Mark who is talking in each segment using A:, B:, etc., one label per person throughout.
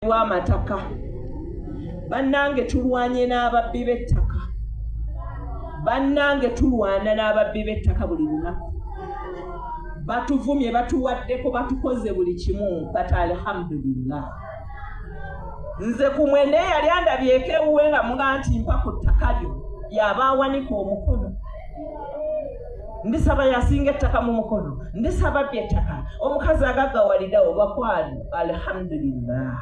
A: w'amataka bannange tulwanye n'ababbi b'ettaka bannange tulwana n'ababbi b'ettaka buli lunaku batuvumye batuwaddeko batukoze buli kimu kati alhamdulillah nze ku mwene yali andabyeko ewuwe nga muga nti mpa ku ttaka lyo yabaawanika omukono ndisaba yasinga ettaka mu mukono ndisaba by'ettaka omukazi agaggawalirawo bakwali alhamdulillah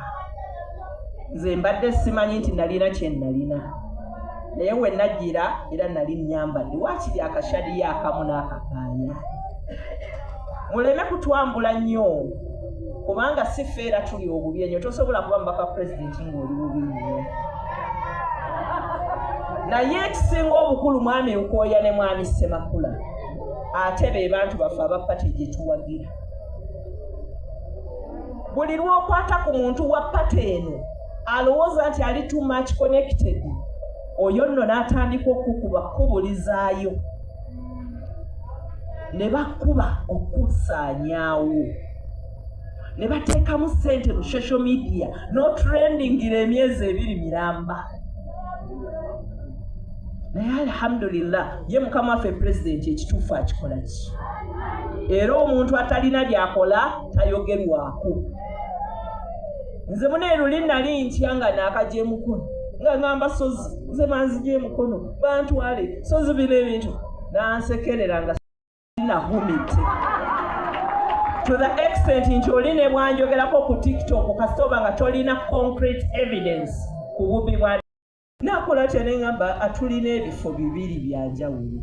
A: nze mbadde simanyi nti nalina kye nalina naye we najjira era nali nnyambadde waakiri akashadiyo akamu n'akakaaya muleme kutwambula nnyo kubanga si feera tuli obubi ennyo tosobola kuba mbaka pulezidenti ng'oli bubi nnyo naye ekisinga obukulu mwami Lukooya ne mwami Ssemakula ate be bantu baffe abapate gye tuwagira buli lw'okwata ku muntu wa pate eno alowooza nti ali too much connected oyo nno n'atandika okukubulizaayo ne bakuba okusaanyaawo ne bateekamu ssente mu social media n'otrendingira emyezi 2 miramba naye alhamdulillah ye mukama waffe pulezidenti ekituufu akikola ki era omuntu atalina byakola tayogerwako nze muneeruli nali ntya nga naakagye mukono nga ngamba sozi nze manzigye mukono bantwale sozi bino ebintu nansekerera nga nahumite to the extent nti oli ne bwanjogerako ku TikTok kasitoba nga tolina concrete evidence ku bubi bwa nakola kyenengamba atulina ebifo 2 byanjawulo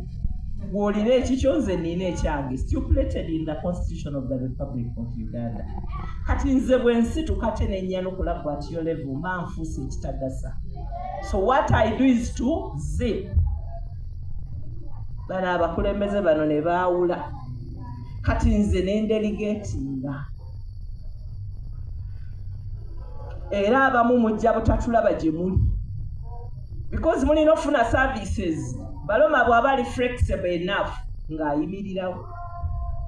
A: bw'olina ekikyo nze nina ekyange stipulated in the constitution of the Republic of Uganda kati nze bwensi tukate n'ennyanukula bw'atiyo level mba nfuuse ekitagasa so what I do is to zip bano abakulembeze bano ne baawula kati nze n'endeligatinga era abamu mujja butatulaba gye muli because mulina ofuna services baloma bw'aba ali flexible enough ng'ayimirirawo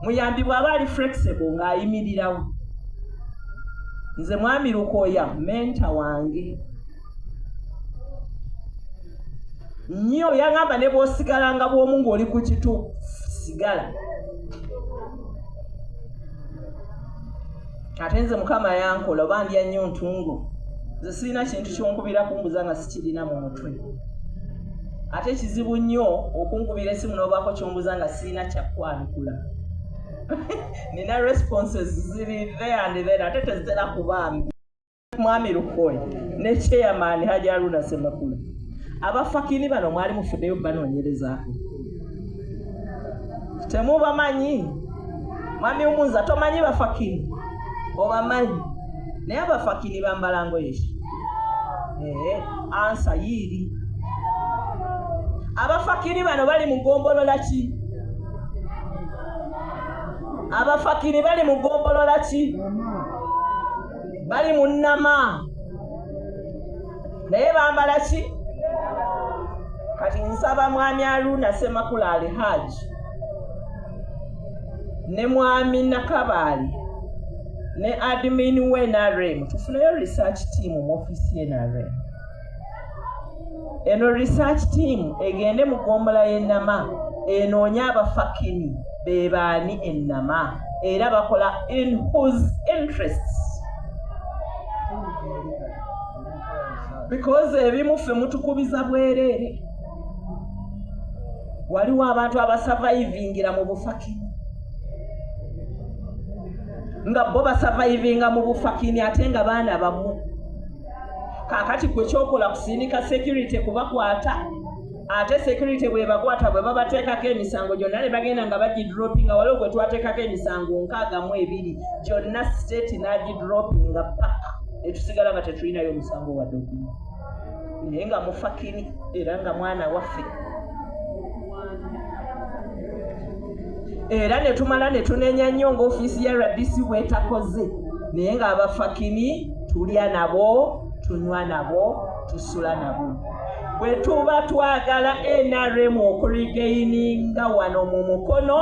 A: muyambi bw'aba ali flexible ng'ayimirirawo nze mwami Lukooya menta wange nnyo yangamba ne bw'osigalanga bw'omu ng'oli ku kitu sigala ate nze mukama yankola oba ndya nnyo ntungo nze sirina kintu kyonkubira kumbuza nga sikirina mu mutwe ate kizibu nnyo okunkubira esimu n'obaako kyombuza nga sirina kyakwanukula nina responses ziri there and there ate tezitera kubambi mwami Lukooya ne chairman Hajji Haruna Ssemakula abafakini bano mwali mufuddeyo banoonyerezaako temubamanyi mwami Umunza tomanyi bafakini obamanyi naye abafakini bambala ngoye ansa yiri abafakini bano bali mu ggombolola ki abafakini bali mu ggombolola ki bali mu Nnama naye bambala ki kati nsaba mwami Haruna Ssemakula ali Hajji ne mwami Nakabaali ne admin we NRM tufuneyo research team mu office ye NRM eno research team egende mu ggombolola y'Ennama enoonya abafakini be baani Ennama era bakola in whose interests because ebimu ffe mutukubiza bwereere waliwo abantu abasurvivingira mu bufakini nga bo basurvivinga mu bufakini ate nga baana bamu kakati kwe kyokola kusindika security kubakwata ate security bwe bakwata bwe babateekako emisango gyonna ne bagenda nga bagidropinga waliwo gwe twateekako emisango 62 gyonna state n'agidropinga paka netusigala nga tetulinayo omusango wadde ogumu naye nga mufakini era nga mwana waffe era ne tumala ne tunenya nnyo ng'ofiisi ya RDC bwetakoze naye ng'abafakini tulya nabo tunywa nabo tusula nabo bwe tuba twagala NRM okurigaininga wano mu mukono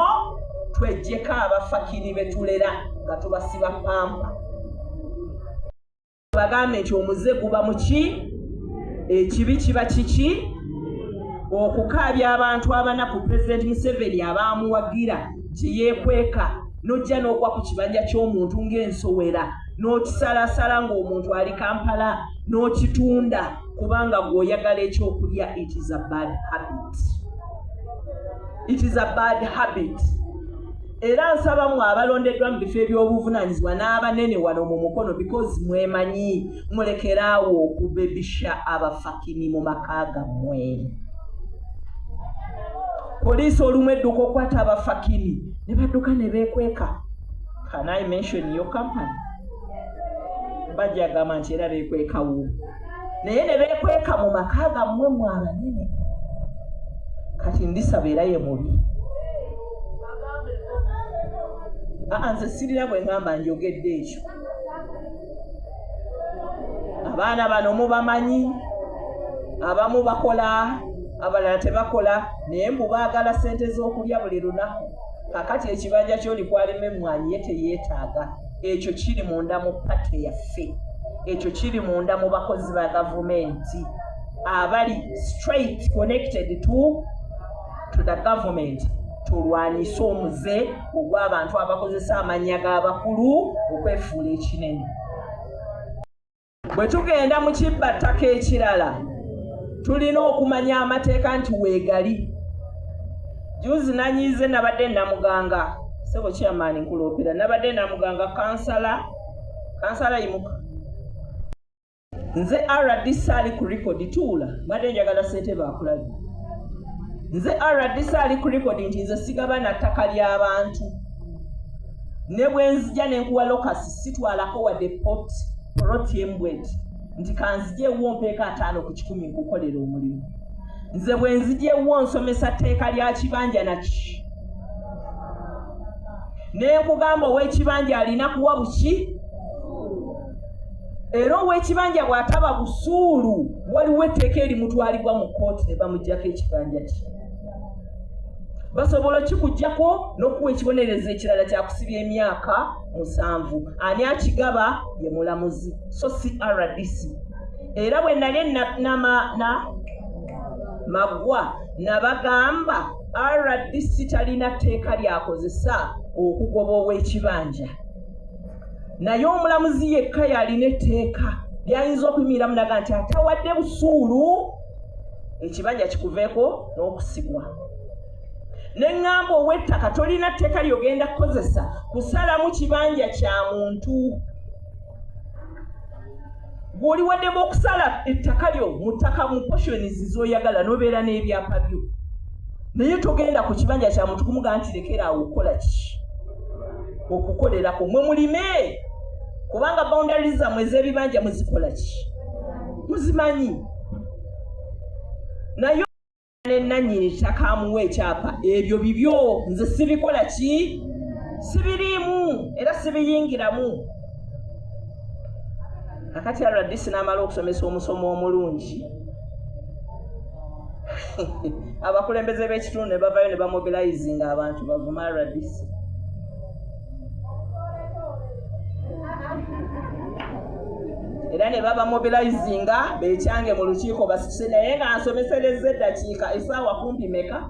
A: twejjeko abafakini betulera nga tubasiba pampa tubagambe nti omuze guba muki ekibi kiba kiki okukaabya abantu abanaku President Museveni abamuwagira nti yeekweka nojja n'ogwa ku kibanja ky'omuntu ng'ensowera n'okisalasala ng'omuntu ali Kampala n'okitunda kubanga gw'oyagala ekyokulya. It is a bad habit. It is a bad habit. Era nsaba mwe abalondeddwa mu bifo eby'obuvunaanyizibwa n'abanene wano mu mukono because mwemanyi mulekeraawo okubebisha abafakini mu maka gammwe. Poliisi olumu edduka okwata abafakini ne badduka ne beekweka. Can I mention your company? Bajja agamba nti era beekwekawo naye ne beekweka mu maka gammwe mwe abanene. Kati ndisaba era ye mubi. Nze sirina bwe ngamba njogedde ekyo. Abaana bano mubamanyi, abamu bakola abalala tebakola naye mubaagala ssente z'okulya buli lunaku. Kakati ekibanja ky'olikwalima emmwanyi ye teyeetaaga. Ekyo kiri munda mu pate yaffe, ekyo kiri munda mu bakozi ba gavumenti abali straight connected to the government. Tulwanyise omuze ogw'abantu abakozesa amannya g'abakulu okwefuula ekinene. Bwe tugenda mu kibbattaka ekirala tulina okumanya amateeka nti weegali. Juzi nanyize nabadde namuganga sebo chairman nkuloopera nabadde namuganga kansala yimuka. Nze RDC ali ku record tuula mbadde njagala ssente baakulabye. Nze RDC ali ku record nti nze sigaba na ttaka ly'abantu. Ne bwe nzija ne nkuwa lokasi sitwalako wadde ploti embweti nti kanzijeewo mpeeka 5 ku 10 nkukolera omulimu. Nze bwe nzijeewo nsomesa tteeka lya kibanja naki. Ne nkugamba ow'ekibanja alina kuwa buki? Era ow'ekibanja bw'ataba busuulu waliwo etteeka erimutwalibwa mu kkooti ne bamuggyako ekibanja kye. Basobola kikuggyako n'okuwa ekibonerezo ekirala kya kusibya emyaka 7. Ani akigaba ye mulamuzi so si RDC. Era bwe nali Magwa nabagamba RDC talina tteeka lyakozesa okugoba ow'ekibanja. Naye omulamuzi yekka yalina etteeka lyayinza okuyimiramu naga nti atawadde busuulu ekibanja kikuveeko n'okusigwa. Neŋŋamba ow'ettaka tolina tteeka ly'ogenda kukozesa kusalamu kibanja kya muntu. Gw'oli waddemu okusala ettaka lyo mu ttaka mu poshonizi z'oyagala n'obeera n'ebyapa byo. Naye togenda ku kibanja kya muntu kumugaa nti lekera awo okukola ki? Okukolerako mwe mulime. Kubanga boundaries zammwe ez'ebibanja muzikola ki? Muzimanyi. Naye n'enannyini ttaka amuwa ekyapa ebyo bibyo nze sibikola ki? Sibiriimu era sibiyingiramu. Kakati RDC n'amala okusomesa omusomo omulungi abakulembeze b'ekitundu ne bavayo ne bamobilizinga abantu bavuma RDC. Era ne baba mobilizinga beekyange mu lukiiko basise naye nga nsomeserezza eddakiika essaawa kumpi meka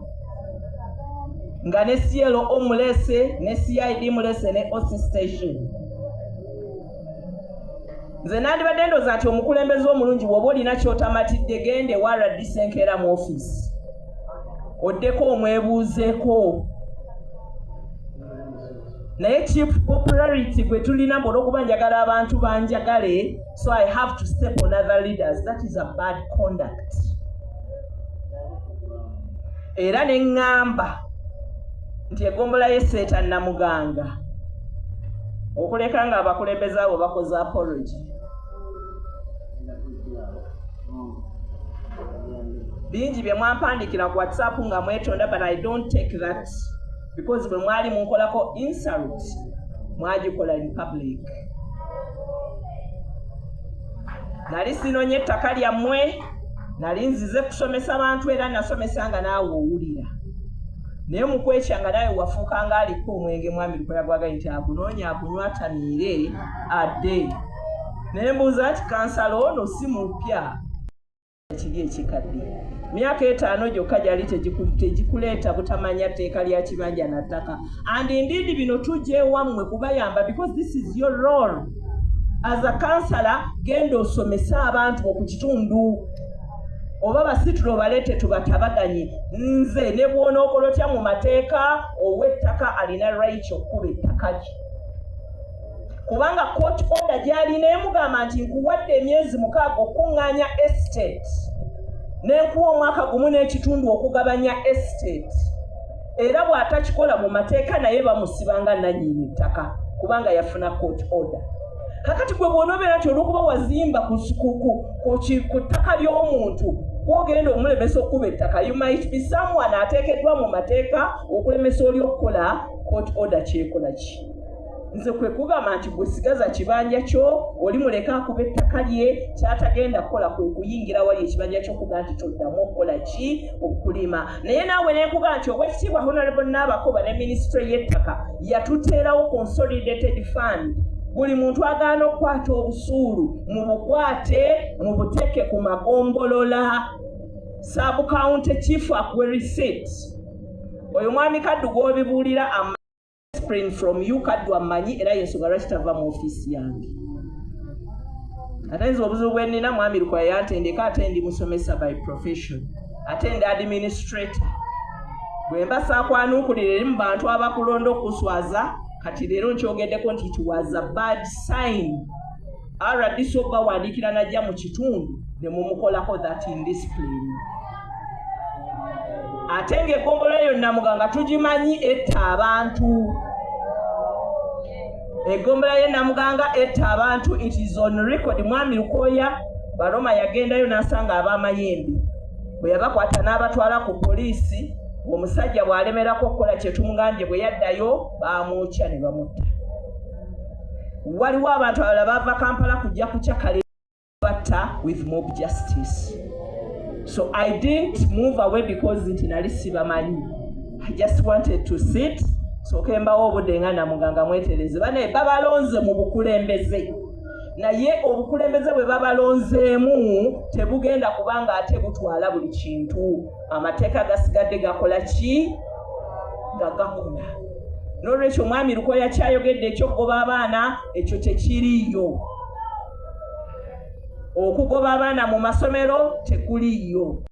A: nga ne CLO omulese ne CID mulese ne OC station. Nze nandibadde ndowooza nti omukulembeze omulungi bw'oba olina ky'otamatidde gende wa RDC enkeera mu ofiisi oddeko omwebuuzeeko. Naye chief popularity gwe tulina olw'okuba njagala abantu banjagale so I have to step on other leaders. That is a bad conduct. Era ne ŋŋamba nti egombola y'esseeta namuganga okuleka nga abakulembeze abo bakoze apology. Bingi bye mwampandikira ku WhatsApp nga mwetonda but I don't take that because bwe mwali munkolako insult mwagikola in public. Nali sinonye ettaka lyammwe, nali nzize kusomesa abantu era nasomesanga naawe owulira. Naye mukwekyanga nawe wafuukanga aliko omwenge mwami lukola gwagaye nti agunoonya agunywa atamiire adde. nembuuza nti kansala ono si mupya ekiri ekikadde myaka 5 gyokka gyali tegikuleeta butamanya tteeka lya kibanja na ttaka. And indeed bino tujja ewammwe kubayamba because this is your role as a councillor. Genda osomese abantu ku kitundu oba basitula obaleete tubatabaganye. Nze ne bw'onookolotya mu mateeka ow'ettaka alina right okuba ettaka lye, kubanga court order gy'alina emugamba nti nkuwadde emyezi 6 okuŋŋaanya estate n'enkuwa omwaka gumu n'ekitundu okugabanya estate, era bw'atakikola mu mateeka naye bamusibanga nannyini ttaka kubanga yafuna court order. Kakati gwe bw'onoobeera nti olw'okuba wazimba ku ttaka ly'omuntu gw'ogenda omulemesa okuba ettaka, you might be someone ateekeddwa mu mateeka okulemesa oli okukola court order. Kyekola ki? Nze kwe kugamba nti gwe sigaza kibanja kyo, oli muleka akuba ettaka lye, kyatagenda kukola kwe kuyingira wali ekibanja ky'okuga nti toddamu okukola ki? Okulima. Naye naawe neekuga nti Oweekitiibwa Honorable Naabakoba ne Ministry y'ettaka yatuteerawo consolidated fund. Buli muntu agaana okukwata obusuulu mubukwate mubuteeke ku magombolola. Sub county chief akuwe receipt. Oyo mwami Kaddu gw'obibuulira from you Kaddu amanyi era yensonga lwaki tava mu ofiisi yange. Ate nze obuzibu bwe nnina mwami Lukwayo yantendeka ate ndi musomesa by profession, ate ndi administrator. Bwe mba saakwanuukulira eri mu bantu abakulonda okuswaza, kati leero nkyogeddeko nti it was a bad sign. RDC oba wandiikira najja mu kitundu ne mumukolako that indiscipline. Ate ng'eggombolola yonna Muganga tugimanyi etta abantu. Eggombolola ye Namuganga etta abantu, it is on record. Mwami Lukoya Baroma yagendayo n'asanga ab'amayembe, bwe yabakwata n'abatwala ku poliisi. Omusajja bw'alemerako okukola kye tumugambye, bwe yaddayo baamwokya ne bamutta. Waliwo abantu abalala bava Kampala kujja kukyakale batta with mob justice. So I didn't move away because nti nali sibamanyi. I just wanted to sit. So kembawo obudde nga Namuganga mwetereze. Bane babalonze mu bukulembeze. Naye obukulembeze bwe babalonzeemu tebugenda kubanga ate butwala buli kintu. Amateeka gasigadde gakola ki? Gagakola. N'olwekyo mwami Lukoya kyayogedde ekyokugoba abaana ekyo tekiriiyo. Okugoba abaana mu masomero tekuliiyo.